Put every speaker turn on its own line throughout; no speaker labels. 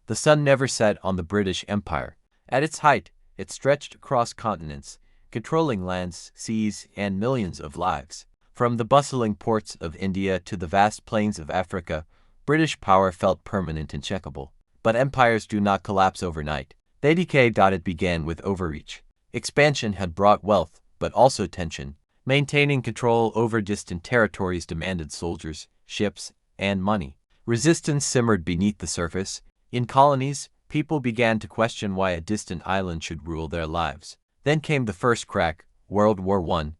The sun never set on the British Empire. At its height, it stretched across continents, controlling lands, seas, and millions of lives. From the bustling ports of India to the vast plains of Africa, British power felt permanent and checkable. But empires do not collapse overnight. They decay. It began with overreach. Expansion had brought wealth, but also tension. Maintaining control over distant territories demanded soldiers, ships, and money. Resistance simmered beneath the surface. In colonies, people began to question why a distant island should rule their lives. Then came the first crack, World War I.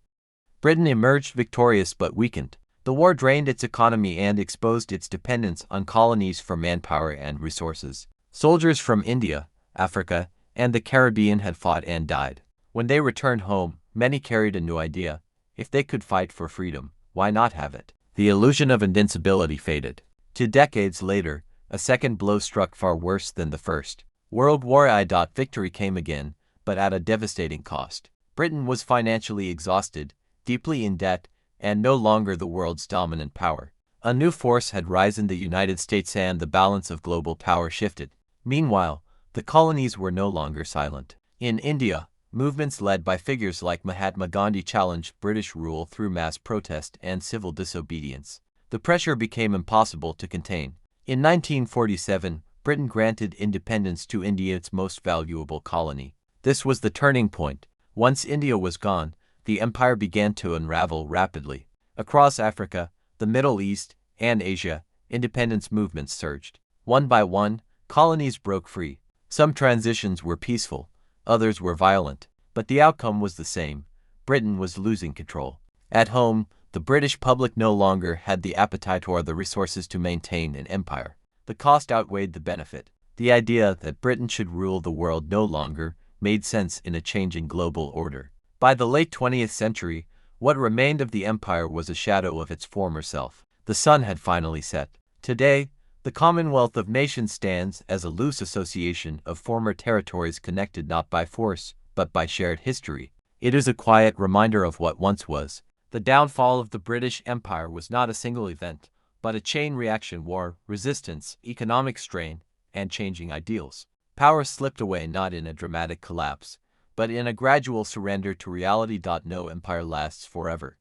Britain emerged victorious but weakened. The war drained its economy and exposed its dependence on colonies for manpower and resources. Soldiers from India, Africa, and the Caribbean had fought and died. When they returned home, many carried a new idea. If they could fight for freedom, why not have it? The illusion of invincibility faded. 2 decades later, a second blow struck far worse than the first. World War I. Victory came again, but at a devastating cost. Britain was financially exhausted, deeply in debt, and no longer the world's dominant power. A new force had risen, the United States, and the balance of global power shifted. Meanwhile, the colonies were no longer silent. In India, movements led by figures like Mahatma Gandhi challenged British rule through mass protest and civil disobedience. The pressure became impossible to contain. In 1947, Britain granted independence to India, its most valuable colony. This was the turning point. Once India was gone, the empire began to unravel rapidly. Across Africa, the Middle East, and Asia, independence movements surged. One by one, colonies broke free. Some transitions were peaceful, others were violent, but the outcome was the same. Britain was losing control. At home, the British public no longer had the appetite or the resources to maintain an empire. The cost outweighed the benefit. The idea that Britain should rule the world no longer made sense in a changing global order. By the late 20th century, what remained of the empire was a shadow of its former self. The sun had finally set. Today, the Commonwealth of Nations stands as a loose association of former territories connected not by force, but by shared history. It is a quiet reminder of what once was. The downfall of the British Empire was not a single event, but a chain reaction: war, resistance, economic strain, and changing ideals. Power slipped away not in a dramatic collapse, but in a gradual surrender to reality. No empire lasts forever.